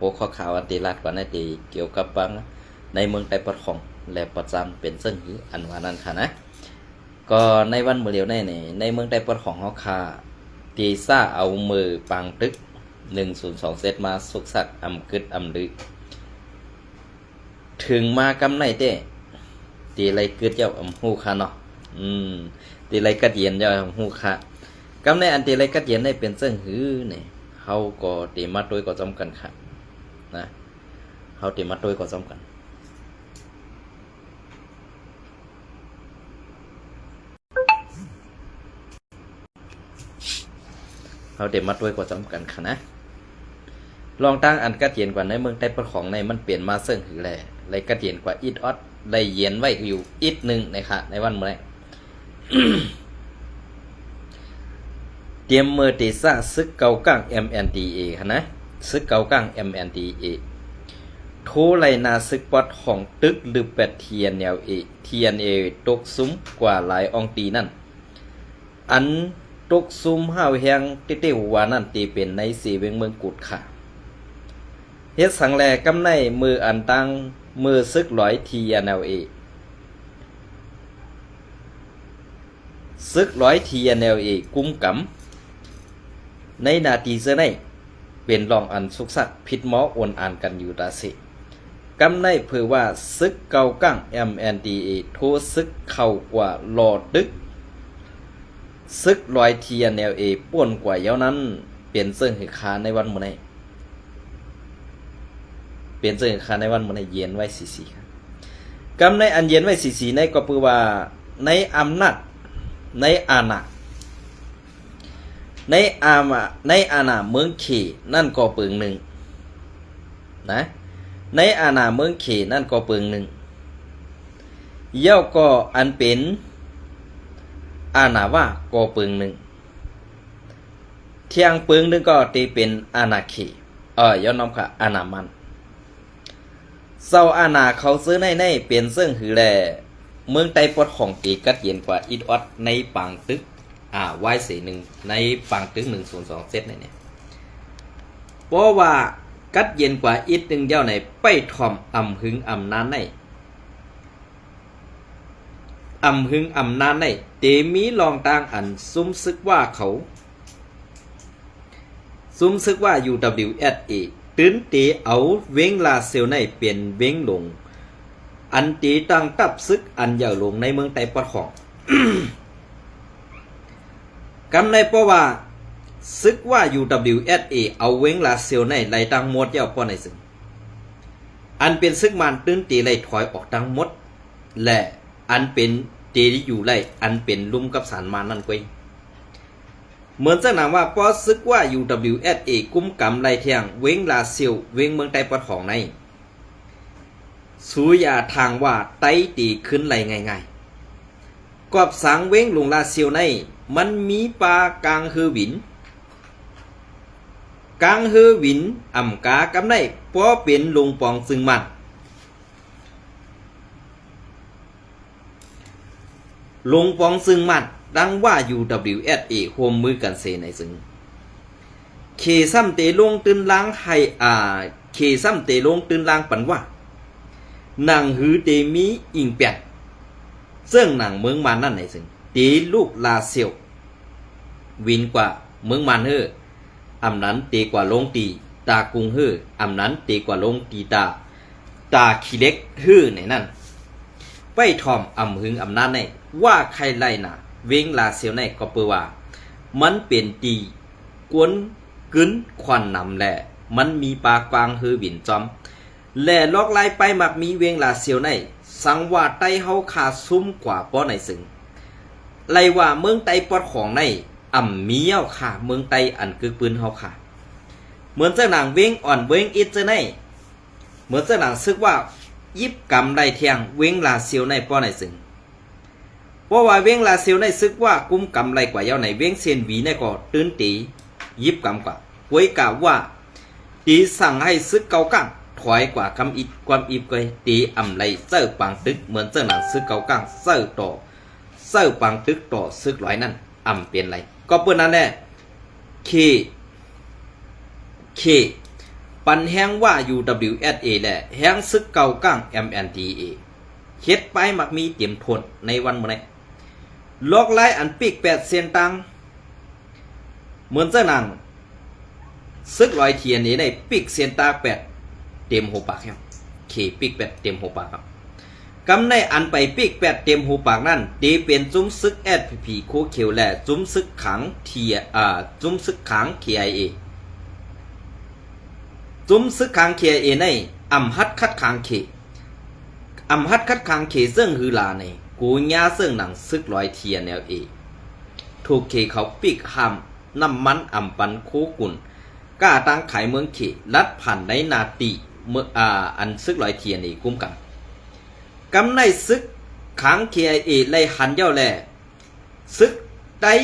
โอ้ข้อข่าวอันตีรัดกว่านาตีเกี่ยวกับบังในเมืองไต้ปดของและประจำเป็นซึ่งหืออันว่านั้นค่ะนะก็ในวันเมื่อเดียวในเมืองไต้ปดของเขาค่ะตีซ่าเอามือปังตึก102เซตมาสุกสักอำกึดอำลึกถึงมากำในเต้ตีไรกึดเจ้าอำหูค่ะเนาะตีไรกัดเย็นเจ้าอำหูค่ะกำในอันตีไรกัดเย็นได้เป็นซึ่งหือเนี่ยเขาก็ตีมาโดยก็จำกันค่ะนะเขาตีมาโดยก็จำกันเขาเดี๋ยวมาด้วยกว่าจำกันค่ะนะลองตั้งอันกระเทียนกว่าในเมืองไต้ปดของในมันเปลี่ยนมาเสิ่งหือแหล่ไรกระเทียนกว่าอิดออดได้เย็นไว้อยู่อิดหนึ่งนะคะในวันเมื่อ เตรียมมือตีซ่าซึกเกาก้าง MNDA ค่ะนะซึกเกาก้าง MNDA โทไรนาซึกปอดของตึกหรือ8 TNA ตกซุ้มกว่าหลายองตีนั่นอันตกซุมห้าวแหงเต้ๆว่านั่นตีเป็นในสีเวงเมืองกุดค่ะเฮ็ดสังแลกำในมืออันตั้งมือซึก100 TNLA ซึก100 TNLA กุ้มกำในนาทีเสในเป็นรองอันสุกสักผิดหมอโอนอ่านกันอยู่ตาสิกำในเพื่อว่าซึกเกากั้ง MNDA โทซึกเข้ากว่าหลอดดึกซึก100 TNLA ป่วนกว่าเย้านั้นเปลี่ยนเสื้อหือคาในวันมื้อนี้เปลี่ยนเสื้อหือคาในวันมื้อนี้เย็นไว้สีครับกำในอันเย็นไว้สีในก็คือว่าในอำนาจในอาณาเมืองเขนั่นก็ปึงหนึ่งนะในอาณาเมืองเขนั่นก็ปึงหนึ่งเย้าก็อันเป็นอาณาว่าก็ปึงหนึ่งเที่ยงปึงหนึ่งก็ตีเป็นอาณาเขย้อนน้องค่ะอาณามันเศร้าอาณาเขาซื้อในเปลี่ยนซึ่งหือแลเมืองไต้ปดของตีกัดเย็นกว่าอิดออดในปังตึกไว้สีหนึ่งในปังตึก102เซตเนี่ยเพราะว่ากัดเย็นกว่าอิดหนึ่งเย้าในไปทอมอำหึงอำนานในอำหึงอำนานในเตมีลองต่างอันซุ้มซึกว่าเขาซุ้มซึกว่า UWSA ตื้นเตเอาเว้งลาเซลในเปลี่ยนเว้งลงอันตีตั้งตับซึกอันใหญ่ลงในเมืองไต้ปดของ กำในเพราะว่าซึกว่า UWSA เอาเว้งลาเซลในไหลตั้งหมดเย้าป้อในซึ่งอันเป็นซึกมันตื้นตีไหลถอยออกตั้งหมดและอันเป็นตีที่อยู่ไรอันเป็นลุ่มกับสารมานั่นกวยเหมือนจะนำว่าพอซึกว่า UWSA กุ้มกำไรเทียงเว้งลาเซียวเว้งเมืองไต้ปดของในสุยาทางว่าไต้ตีขึ้นไรง่ายๆกอบสังเว้งลงลาเซียวในมันมีปลากลางฮือหวินกลางฮือหวินอ่ำกากำไรพอเป็นลงปองซึ่งมันลงปองซึ่งมัดดังว่า UWSA โฮมมือกันเซในซึ่งเคซ้ำเตลงตื่นล้างให้เคซ้ำเตลงตื่นล้างปันว่านางหือเตมีอิงเปียนซึ่งนางเมืองมันนั่นในซึ่งเตลูกลาเซียววินกว่าเมืองมันเฮออำนั้นเตกว่าลงตีตากุงเฮออำนั้นเตกว่าลงตีตาขี้เล็กเฮอในนั่นไปทอมอำหึงอำนาจในว่าใครไล่น่ะเว้งลาเซียวในก็เปือว่ามันเป็นตีกวนกึ้นควันนำแหละมันมีปากกวางฮือบินจอมแหล่ลอกไล่ไปมักมีเว้งลาเซียวในสังว่าไต้เฮาขาซุ้มกว่าป้อในซึ่งไล่ว่าเมืองไต้ปอดของในอ่ำมีเย้าค่ะเมืองไต้อันกึกปืนเฮาค่ะเหมือนเจ้าหนังเว้งอ่อนเว้งอิดเจ้าในเหมือนเจ้าหนังซึกว่ายิบกำได้เทียงเว้งลาเซียวในป้อในซึ่งเพราะว่าเว้งลาเซียวในซึกว่ากุ้มกำไรกว่าเย้าในเว้งเซียนหวีในก็ตื้นตียิบกำกว่าไว้กล่าวว่าตีสั่งให้ซึกเกากั้งถอยกว่าคำอิดความอิบเกยตีอำไรเสื้อปังตึกเหมือนเจ้าหนังซึกเกากั้งเสื้อปังตึกต่อซึกร้อยนั่นอำเปลี่ยนไรก็เปิ้นนั่นแหละเค ไป ปันแห้งว่า UWSA และแห้งซึกเก่าก้าง MNDAA เฮ็ดไปมักมีเตรียมทนในวันมื้อนี้ลอกไล่อันปีก8เซนตังเหมือนเจ้านังซึกลอยเทียนนี้ได้ปีกเซนตา8เต็มหัวปากครับเขปีก8เต็มหัวปากครับกำในอันไปปีก8เต็มหัวปากนั่นดีเป็นจุ้มซึก SPP โคเขียวและจุ้มซึกขังจุ้มซึกขัง KIA จุ้มซึกขัง KIA ในอำฮัดคัดขังเขอำฮัดคัดขังเขซึ่งฮือลาในกูญาซึ่งหนังซึกลอยเทียนแนวเอถูกเขเขาปีกห้ำน้ำมันอำปันโคกุนกล้าตั้งขายเมืองเขลัดผ่านในนาตีเมื่ออันซึกลอยเทียนนี่กุ้มกันกำในซึกขัง KIA ไล่หันเย้าแลซึกได้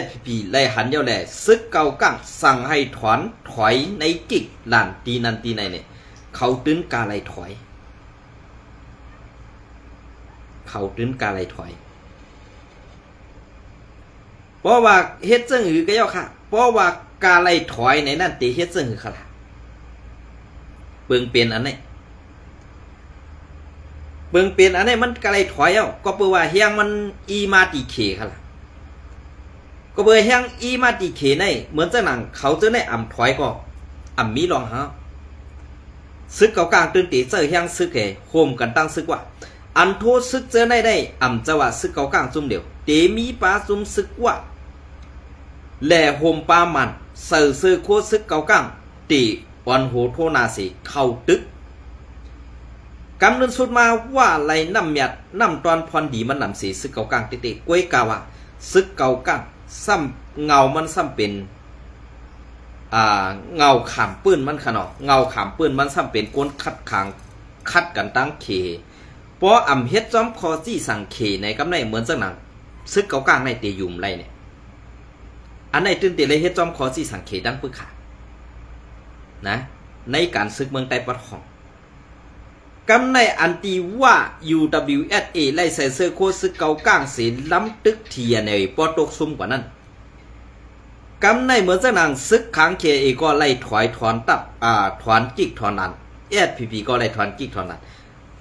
SPP ไล่หันเย้าแลซึกเก่ากังสั่งให้ถอยในกิกหลานตีนันตีในเนี่ยเขาตื้นกาไล่ถอยเขาตื้นกาไล่ถอยเพราะว่าเฮ็ดซึ่งหือก็เย้าค่ะเพราะว่ากาไล่ถอยในนั่นตีเฮ็ดซึ่งหือค่ะเบิ่งเป็นอันนี้เบิ่งเป็นอันนี้มันกาไล่ถอยเอ้าก็เปื่อว่าเฮียงมันอีมาติเคค่ะล่ะก็เปื่อเฮียงอีมาติเคในเหมือนเจ้าหนังเขาจะได้อ่ำถอยก็อ่ำมีรองฮะซึกเก่ากลางตื่นตีเจอเฮียงซึกแก่โฮมกันตั้งซึกว่าอันโทษซึกเจอได้อ่ำจะว่าซึกเก่ากลางซุ่มเดียวเตมีปลาซุ่มซึกว่าแหล่โฮมปลามันเสือซื้อโคซึกเก่ากลางตีวันโหโทนาสีเข้าตึกกำเนิดสุดมาว่าไรน้ำหยัดน้ำตอนพรดีมันนำสีซึกเก่ากลางติกล้วยกาวะซึกเก่ากลางซ้ำเงามันซ้ำเป็นเงาขามปื้นมันขนอเงาขามปื้นมันซ้ำเป็นก้นคัดขางคัดกันตั้งเคเพราะอ่ำเฮ็ดจอมคอจี้สั่งเคในกำในเหมือนจังหนังซึกเก่ากลางในเตยุมไรเนี่ยอันไหนตื่นเตเลยเฮ็ดจอมคอจี้สั่งเคดังปึกขานะในการซึกเมืองไต้ปะทองกำในอันตีว่า UWSA ไล่ใส่เสื้อโคซึกเก่ากลางเสียล้ำตึกเทียในปอตกซุ่มกว่านั้นกำในเหมือนเจ้านางซึกขัง KIA ก็ไล่ถอยถอนตับถอนกิกถอนนั้น SPP ก็ไล่ถอนกิกถอนนั้น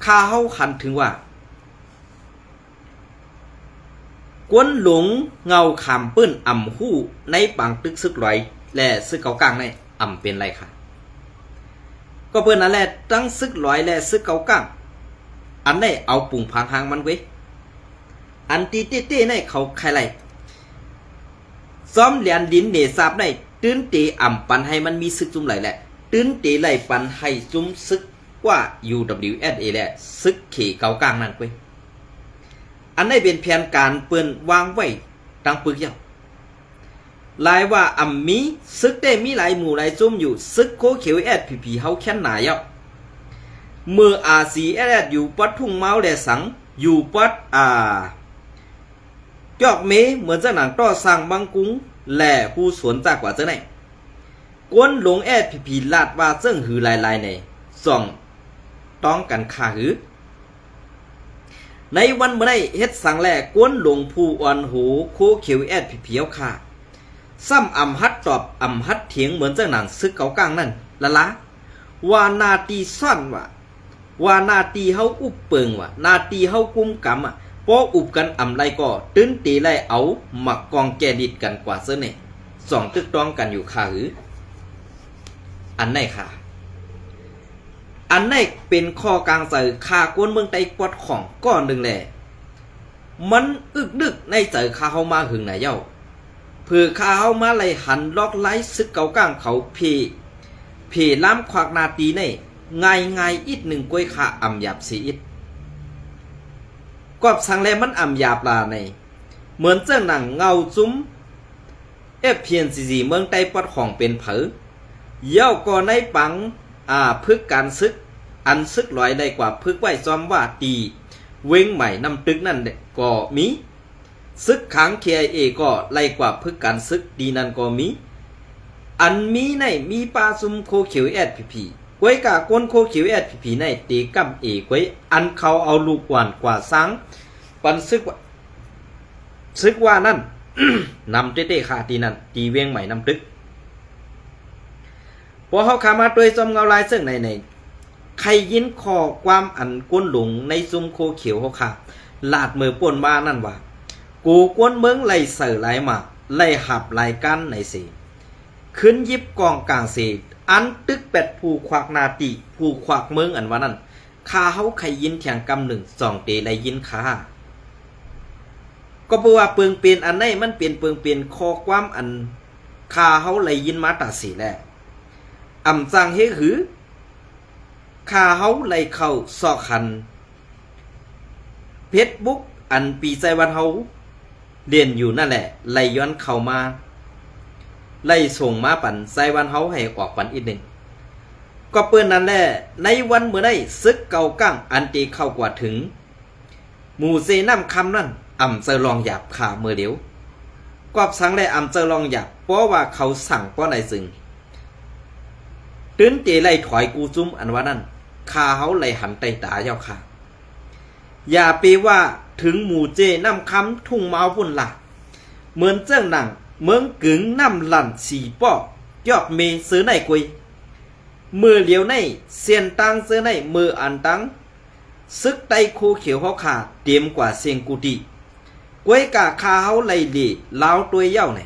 ข้าเฮาคันถึงว่ากวนหลงเงาขามปื้นอ่ำหู้ในปังตึกซึกลอยและซึกเก่ากลางในอ่ำเป็นไรค่ะก็เพื่อนนั่นแหละตั้งซึกลอยและซึกเก่ากลางอันได้เอาปุ่งพังหางมันไว้อันตีเต้ๆในเขาใครไรซ้อมเหรียญดินเนซาบในตื้นเตอ่ำปันให้มันมีซึกจุ่มไหลแหละตื้นเตไหลปันให้จุ่มซึกว่า UWSA และซึกเขเก่ากลางนั่นไว้อันได้เป็นแผนการเปิ้นวางไว้ตั้งปึกยาวลายว่าอ่ำมีซึกได้มีหลายหมู่หลายจุ่มอยู่ซึกโคเขียว SPP เฮาแค่นหนาเยาเมื่อRCS อยู่ปัดทุ่งเมาแลสังอยู่ปัดจอกเมเหมือนเจ้าหนังต่อสั่งบางกุ้งแหล่ผู้สวนจากกว่าเจ้าไหนกวนหลง SPP ลาดว่าเจิ้งหือลายในส่องต้องกันขาหือในวันเมื่อได้เฮ็ดสังแหล่กวนหลงผู้อ่อนหูโคเขียว SPP เฮาค่ะซ้ำอ่ำฮัดตอบอ่ำฮัดเถียงเหมือนเจ้าหนังซึกเก่ากลางนั่นละว่านาตีซ่อนว่านาตีเฮาอุบเปิงนาตีเฮากุมกำพออุบกันอ่ำไรก็ตื้นตีไล่เอาหมักกองแกดิดกันกว่าเสน่ห์สองตึกต้องกันอยู่ค่ะหืออันไหนค่ะอันไหนเป็นข้อกลางใจข่ากวนเมืองไต้ปอดของก้อนหนึ่งแหละมันอึกดึกในใจข่าเฮามาหึงไหนเย้าเพื่อข่าเฮามาไล่หันล็อกไล่ซึกเก่ากลางเขาเพล้ำขวากนาตีในง่ายอิดหนึ่งกล้วยข่าอ่ำหยาบสีอิดกอบสังแลมันอ่ำหยาบลาในเหมือนเจ้าหนังเงาจุ้มFPNCC เมืองไต้ปอดของเป็นเผอเย้าก็ในปังพึกการซึกอันซึกลอยได้กว่าพึกไว้ซ้อมว่าตีเว้งใหม่นำตึกนั่นก็มีซึกขัง KIA ก็ไล่กว่าพึกการซึกดีนั่นก็มีอันมีในมีปลาซุมโคเขียว SPP กวยกะก้นโคเขียว SPP ในตีกำเอกวยอันเขาเอาลูกหวานกว่าสังปันซึกว่านั่น นำเต้ๆค่ะตีนั่นตีเว้งใหม่นำตึก พอเฮาขามาด้วยจอมเงาลายซึ่งในใครยินข้อความอันก้นหลงในซุมโคเขียวเฮาขาลาดมือป่นมานั่นว่ากูกวนเมืองไล่เสือไล่หมากไล่หับไล่กันในสิขึ้นยิบกองกลางสิอันตึกเป็ดผู้ควักนาติผู้ควักเมืองอันว่านั้นข้าเฮาใครยินแทงกำหนึ่งสองเตไล่ยินข้าก็เพราะว่าเปิงเปลี่ยนอันไหนมันเปลี่ยนเปิงเปลี่ยนข้อความอันข้าเฮาไล่ยินมาตัดสิแหละอำจังเฮหือข้าเฮาไล่เข้าซอกขันเฟซบุ๊กอันปีใจวันเฮาเรียนอยู่นั่นแหละไล่ย้อนเข้ามาไล่ส่งมาปั่นใจวันเฮาให้ออกปั่นอีกหนึ่งก็เปิ้นนั่นแหละในวันเมื่อได้ซึกเก่าก้างอันตีเข้ากว่าถึงหมู่เซน้ำคำนั่นอ่ำเจอลองหยาบขาเมื่อเดียวกอบสังและอ่ำเจอลองหยาบเพราะว่าเขาสั่งเพราะไหนซึ่งตื้นเจไล่ถอยกูจุ้มอันว่านั่นข้าเฮาไล่หันไตตาเย้าค่ะอย่าไปว่าถึงหมู่เจน้ำคำทุ่งเมาพุ่นละเหมือนเจ้าหนังเมืองกึ่งน้ำหลั่นสีป้อยอกเมซื้อในกุยมือเหลียวในเสียนตังซื้อในมืออันตังซึกไตคูเขียวเขาขาเตรียมกว่าเสียงกูดีกวยกะคาเฮาไล่หลีลาวตัวเย้าไหน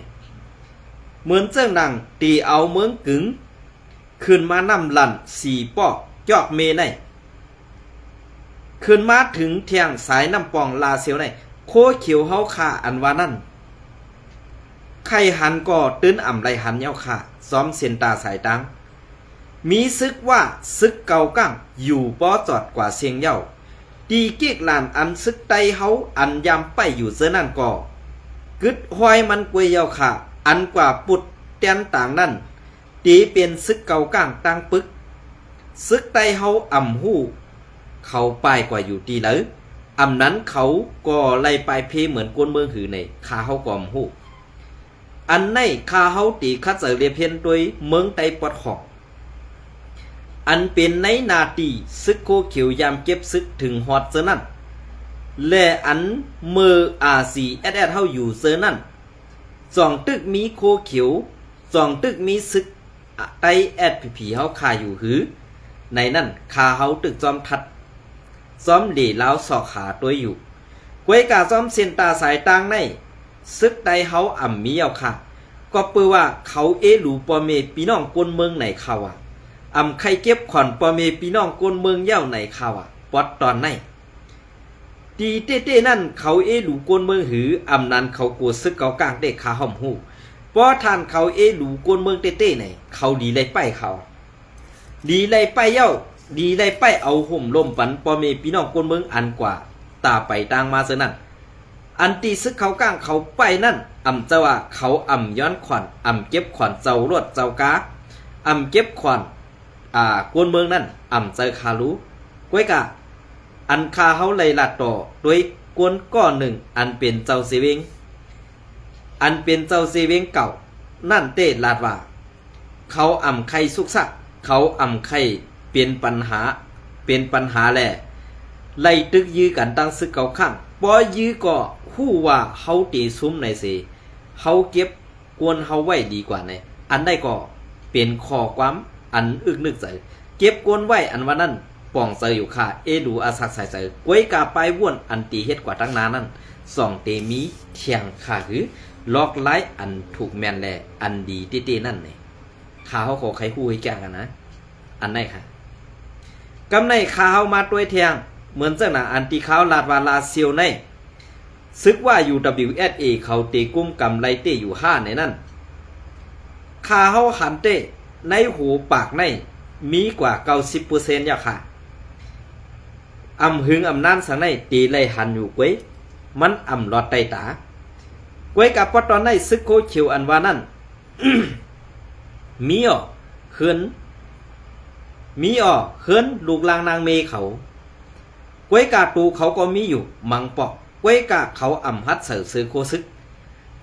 เหมือนเจ้าหนังตีเอาเมืองกึ่งขึ้นมาน้ำหลั่นสีป้อยอกเมในขึ้นมาถึงเทียงสายน้ำปองลาเซียวในโคเขียวเฮาขาอันว่านั่นไข่หันก็ตื้นอ่ำไรหันเย้าค่ะซ้อมเส้นตาสายตังมีซึกว่าซึกเก่ากั้งอยู่ป้อจอดกว่าเสียงเย้าตีเกียกลานอันซึกไตเฮาอันยำไปอยู่เสื้อนั่นก็กึดห้อยมันกวยเย้าค่ะอันกว่าปุดเตียนต่างนั่นตีเป็นซึกเก่ากั้งตั้งปึกซึกไตเฮาอ่ำหู้เขาไปกว่าอยู่ตีเลยอ่ำนั้นเขาก็ไล่ไปเพเหมือนกวนเมืองหือในข้าเฮาก็อ่ำหู้อันในข้าเฮาตีคัดเสเรียเพียนโดยเมืองไตปอดหอกอันเป็นในนาตีซึกโคเขียวยามเก็บซึกถึงฮอดเซนั่นและอันเมื่ออาซีแอดเฮาอยู่เซนั่นสองตึกมีโคเขียวสองตึกมีซึกไตแอดผีเฮาคาอยู่หือในนั่นคาเฮาตึกจอมทัดซ้อมเหล่ลาวสอกขาตัวอยู่กวยกาซ้อมเส้นตาสายตางในซึกไตเฮาอ่ำมีเอาค่ะก็เปื้อว่าเขาหลูปอเมพี่น้องกวนเมืองไหนเขาอ่ะอ่ำใครเก็บขอนปอเมพี่น้องกวนเมืองเย้าไหนเขาอ่ะปอดตอนไหนตีเต้ๆนั่นเขาหลูกวนเมืองหืออ่ำนั้นเขากลัวซึกเกากลางเด็กขาห่อมหูป้อทานเขาหลูกวนเมืองเต้ๆไหนเขาดีเลยไปเขาดีเลยไปเย้าดีเลยไปเอาห่มลมปันปอเมพี่น้องกวนเมืองอันกว่าตาไปต่างมาเสนั่นอันตีซึกเขาก้างเขาไปนั่นอ่ำจะว่าเขาอ่ำย้อนขวัญอ่ำเก็บขวัญเจ้ารวดเจ้ากาอ่ำเก็บขวัญกวนเมืองนั่นอ่ำเจอคารู้ก้วยกะอันคาเฮาไล่ลัดต่อโดยกวนก้อนหนึ่งอันเป็นเจ้าเสวงอันเป็นเจ้าเสวงเก่านั่นเตะลาดว่าเขาอ่ำไข่สุกสักเขาอ่ำไข่เป็นปัญหาแหละไล่ตึกยื้อกันตั้งซึกเก่าข้างป้อยื้อก็ฮู้ว่าเฮาตีซุ้มในสิเฮาเก็บกวนเฮาไว้ดีกว่าในอันได้ก็เป็นข้อความอันอึกนึกใจเก็บกวนไว้อันว่านั้นป่องเซออยู่ค่ะดูอาศักใส่ใจกวยกาไปว่วนอันตีเฮ็ดกว่าตั้งนานนั้นสองเตมีเทียงค่ะคือล็อกไลอันถูกแมนแลอันดีเต้ๆนั่นนี่ข้าเฮาขอใครฮู้ให้แก่กันนะอันไหนค่ะกำในข้าเฮามาด้วยเทียงเหมือนเจ้าหน้าอันตีขาวลาดวาลาเซียวในซึกว่า UWSA เขาเตกุ้มกำไรเตอยู่5ในนั้นคาเฮาหันเตในหูปากในมีกว่า 90% อย่าค่ะอำหึงอำนานสังในตีไลหันอยู่กวยมันอำลอดไตตากวยกับปตอนในซึกโคเขียวอันว่านั่น มีอ่อเขินลูกลางนางเมเขากวยกาตูเขาก็มีอยู่มังปอกกวยกาเขาอ่ำฮัดเสือซื้อโคซึก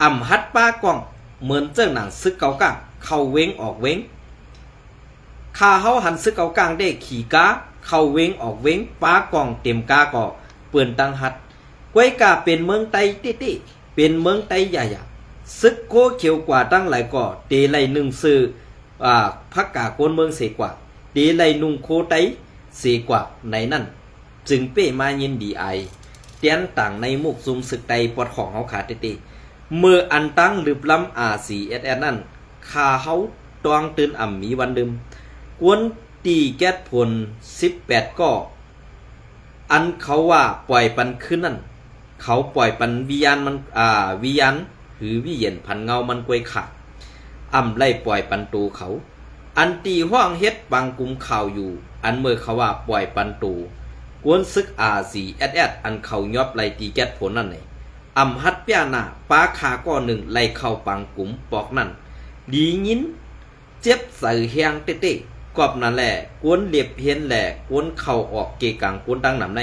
อ่ำฮัดป้ากองเหมือนเจ้าหนังซึกเก่ากางเข้าเว้งออกเว้งคาเฮาหันซึกเก่ากางได้ขี่กาเข้าเว้งออกเว้งป้ากองเต็มกาก็เปื่อนตังฮัดกวยกาเป็นเมืองไตติเป็นเมืองไตใหญ่ซึกโคเขียวกว่าตั้งหลายก่อเตไลหนึ่งซื้อ พักกากวนเมืองเสกว่าตีไลนุงโคไตเสกว่าในนั่นจึงเป้มายินดีไอเตียนต่างในมุกซุมศึกใดปอดของเฮาขาดเตเมื่ออันตั้งหรือล้ำRCSS นั่นคาเฮาตองตื่นอ่ำมีวันดึมกวนตีแก๊สผล18ก็อันเขาว่าปล่อยปันขึ้นนั่นเขาปล่อยปันวิญญาณมันวิญญาณหรือวิเย็นพันเงามันกวยขาดอ่ำไล่ปล่อยปันตูเขาอันตีห้องเฮ็ดบางกลุ่มข่าวอยู่อันเมื่อเขาว่าปล่อยปันตูกวนซึกRCSSอันเขายอบไล่ตีแก๊สผลนั่นไงอ่ำฮัดเปียหน้าป้าขาก้อหนึ่งไล่เข้าปังกลุ่มปอกนั่นดียินเจ็บใส่แหงเต้กอบนั่นแหละกวนเลียบเพียนแหละกวนเข้าออกเกกังกวนตั้งนำใน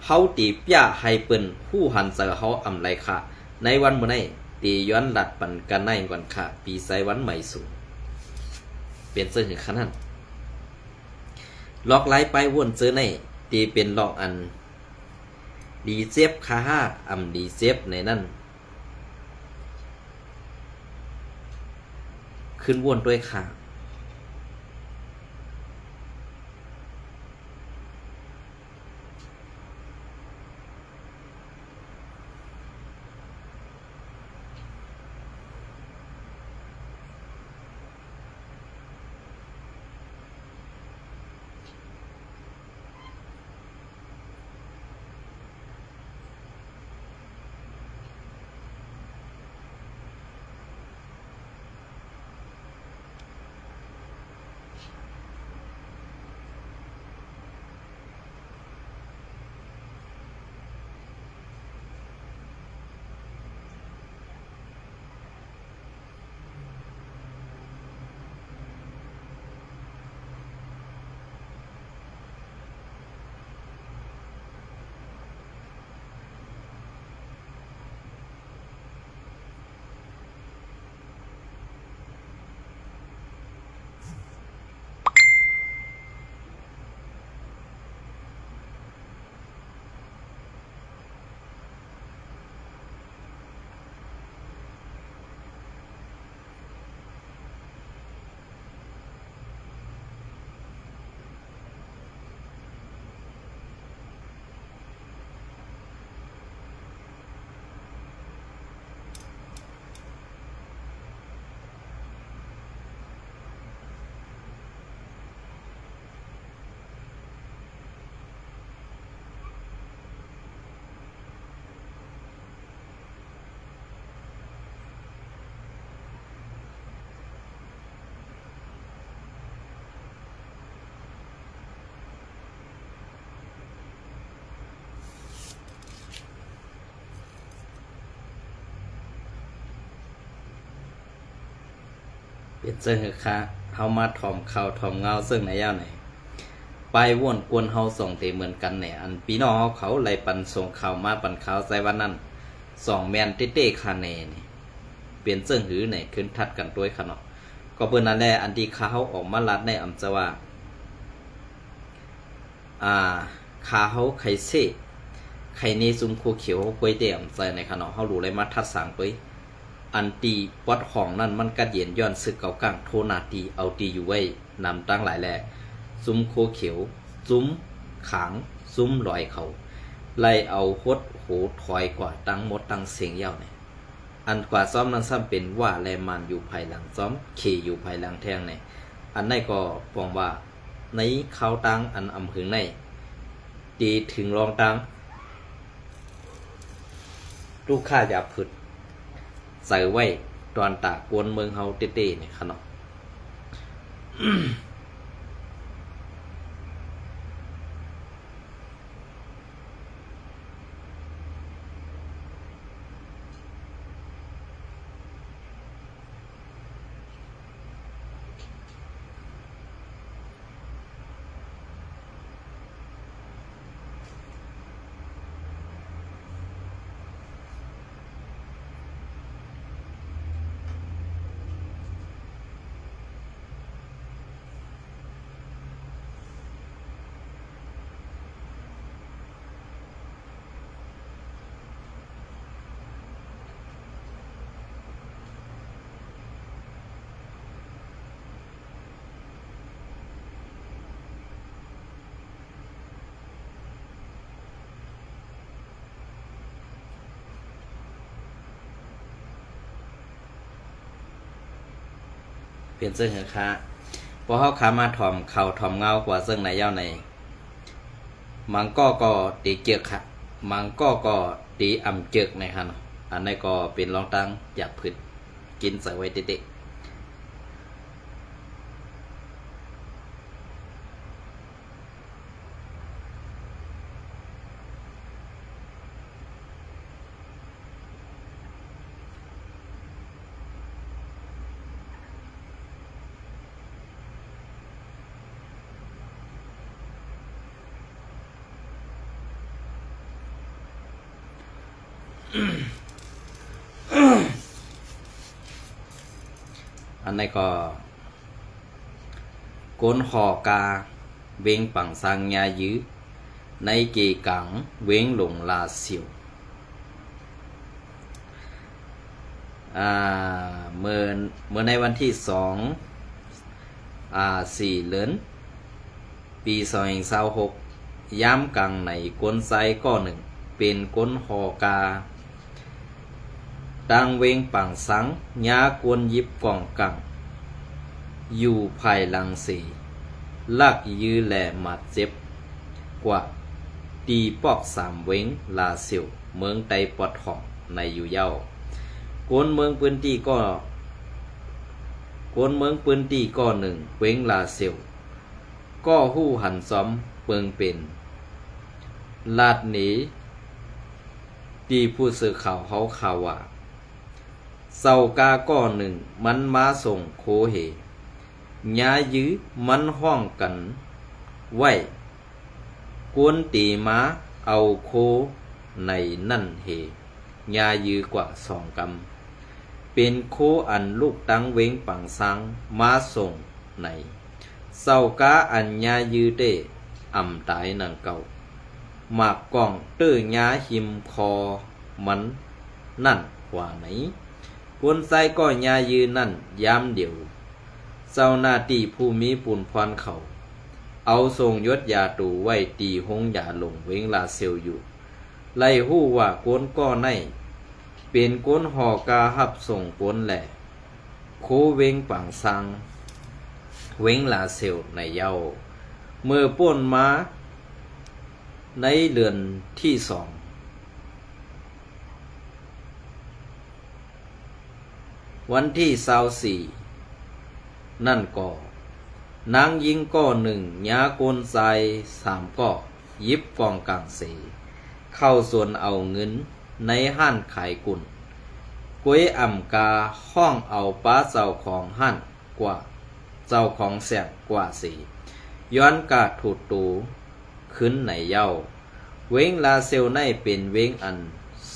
เฮาตีเปียให้เปิ้นผู้หันเสือเฮาอำไรค่ะในวันมื้อนี้ตีย้อนหลัดปันกันในก่อนค่ะปีไซวันใหม่สูงเปลี่ยนเสื้อถึงขนาดล็อกไล่ไปวนเจอในตีเป็นล็อกอันดีเจ็บค่ะอำดีเจ็บในนั่นขึ้นวนด้วยค่ะเปลี่ยนเสื้อค่ะเฮามาถ่อมข่าวถ่อมเงาซึ่งในยาวไหนไปว่นกวนเฮาส่งเตเหมือนกันเนี่ยอันพี่น้องเขาไล่ปันส่งข่าวมาปันข่าวใส่วันนั้น2แมนเต้ๆคาเนนี่เปลี่ยนเสื้อหือไหนขึ้นทัดกันด้วยค่ะเนาะก็เปิ้นนั่นแหละอันที่เขาออกมาลัดในอำจะว่าขาเฮาไข่เซ่ไข่นี่ซุ่มโคเขียวกล้วยเดี่ยมใส่ในขนมเฮารู้เลยมาทัดสางไปอันตีปอดของนั่นมันกัดเย็นย้อนซึกเก่ากลางโทนาตีเอาตีอยู่ไว้นำตั้งหลายแหล่ซุ้มโคเขียวซุ้มขางซุ้มลอยเขาไล่เอาฮดโหถอยกว่าตั้งหมดตั้งเสียงยาวเนี่ยอันกว่าซ้อมนั้นซ้ำเป็นว่าแลมันอยู่ภายหลังซ้อมเคอยู่ภายหลังแทงเนี่ยอันในก็ปองว่าในเขาตั้งอันอำหึงในตีถึงรองตั้งลูกค้าอย่าผึดใส่ไว้ตอนตากวนเมืองเฮาเต้ๆเนี่ยขนาด เป็นซึ่งเหรอคะพอเขาขามาถ่อมเข่าถ่อมเงากว่าซึ่งในเย้าในมังก็ตีเจือกค่ะมังก็ตีอ่ำเจือกในฮะเนาะอันนี้ก็เป็นรองตั้งอยากผึดกินใส่ไว้เตะอันนี้ก็ก้นหอกาเวงปังสังยายื้อในเกกังเวงหลงลาเสียวเมื่อในวันที่4 เดือนปี2026ย้ำกังในก้นไซก็หนึ่งเป็นก้นหอกาดังเวงปังสังยากวนยิบกองกังอยู่ภายหลังสีลักยื้อแหล่หมัดเจ็บกว่าตีปอก3 เวงลาเสียวเมืองไตปอดหองในอยู่เย้ากวนเมืองปืนตีก็หนึ่งเวงลาเสียวก็หู้หันซ้อมเปิงเป็นลาดหนีตีผู้สื่อข่าวเขาข่าวว่าเศร้ากาก็หนึ่งมันมาส่งโคเหญายื้อมันห้องกันไว้กวนตีม้าเอาโคในนั่นเหญายื้อกว่า2 กำเป็นโคอันลูกตั้งเวงปังสังมาส่งในเศร้ากาอันญายื้อเต้อ่ำตายนังเก่าหมากกล่องเตื้อญาหิมคอมันนั่นกว่าไหนกวนไซก็ญายื้อนั่นยามเดียวเจ้าหน้าที่ผู้มีปุนพรเขาเอาทรงยศยาตูไว้ตีหงยาลงเวงลาเซลอยู่ไล่หู้ว่ากวนก็ในเป็นกวนหอกาหับส่งกวนแหล่โคเวงปังสังเวงลาเซลในเย้าเมื่อป่นมาในเดือนที่2วันที่24นั่นก็นางยิงก็1ยาโกนไซ3ก็ยิบกองกลางเสเข้าส่วนเอาเงินในห้านขายกุ่นกวยอ่ำกาห้องเอาป้าเจ้าของห้านกว่าเจ้าของแสบกว่าสีย้อนกาถูดตูขึ้นในเย้าเวงลาเซลในเป็นเวงอัน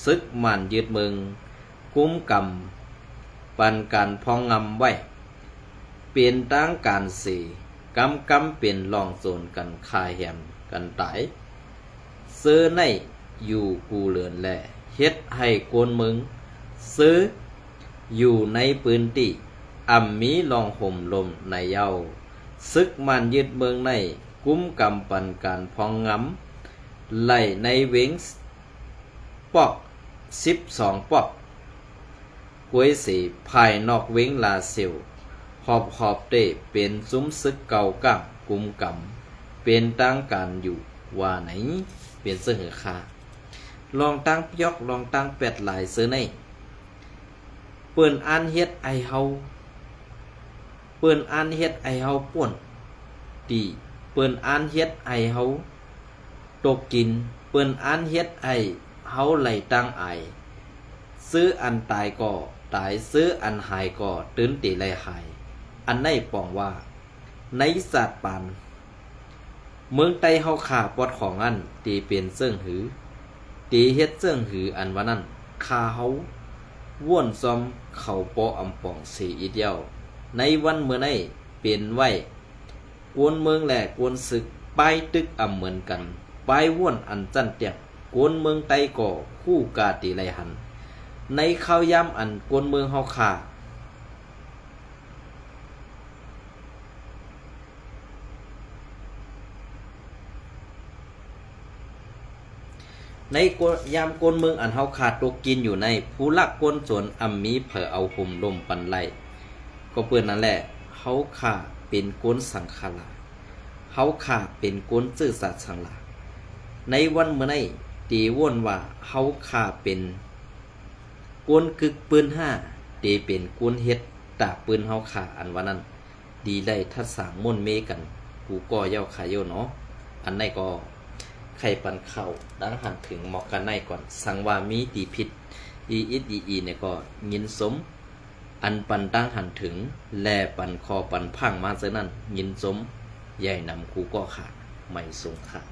ซึกมันยืดเมืองคุ้มกำปันการพองงำไว้เปลี่ยนตั้งการสีกำเป็นลองโซนกันคายแหมกันตายซื้อในอยู่กูเลือนแหล่เฮ็ดให้โกนมึงซื้ออยู่ในปืนตีอ่ำมีลองห่มลมในเย้าซึกมันยึดเมืองในกุ้มกำปันการพองงำไหลในเวงปอก12 ปอกกวยสีภายนอกเวงลาเซลหอบเตะเป็นซุ้มซึกเก่ากังกุมกำเป็นตั้งการอยู่ว่าไหนเป็นเสื้อหือคาลองตั้งยอกลองตั้งเป็ดหลายเสื้อในเปิ้นอ่านเฮ็ดไอเฮาป่วนตีเปิ้นอ่านเฮ็ดไอเฮาตกกินเปิ้นอ่านเฮ็ดไอเฮาไหลตั้งไอซื้ออันตายก็ตายซื้ออันหายก็ตื้นตีไหลหายอันในปองว่าในศาสตร์ปานเมืองไต้เฮาขาปอดของอันตีเป็นเสื่องหือตีเฮ็ดเสื่องหืออันว่านั้นคาเฮาว่วนซอมเข้าปออำปองสีอีเดียวในวันเมื่อในเป็นไว้กวนเมืองแหล่กวนศึกป้ายตึกอำเหมือนกันป้ายว่วนอันจันเตียงกวนเมืองไต้ก็คู่กาตีไหลหันในข้าวย่ำอันกวนเมืองเฮาขาในยามกวนเมืองอันเฮาขาดตกกินอยู่ในผู้ลักกวนสวนอำมีเผอเอาห่มลมปันไลก็เปื้อนนั่นแหละ เฮาข่าเป็นก้นสังขารเฮาข่าเป็นก้นซื่อสัตย์สังลาในวันเมื่อนี้ตีว่นว่าเฮาข่าเป็นก้นกึกปืน5ตีเป็นก้นเฮ็ดตาปืนเฮาข่าอันว่านั้นดีไล่ทัดสางม่นเมกันกูก็เย้าขายโยเนาะอันไหนก็ไข่ปันเข้าดังหันถึงหมอกกันในก่อนสังว่ามีตีผิดอีเนี่ยก็ยินสมอันปันตั้งหันถึงแลปันคอปันพังมาเสนั้นยินสมใหญ่นำกูก็ขาดไม่สงขาด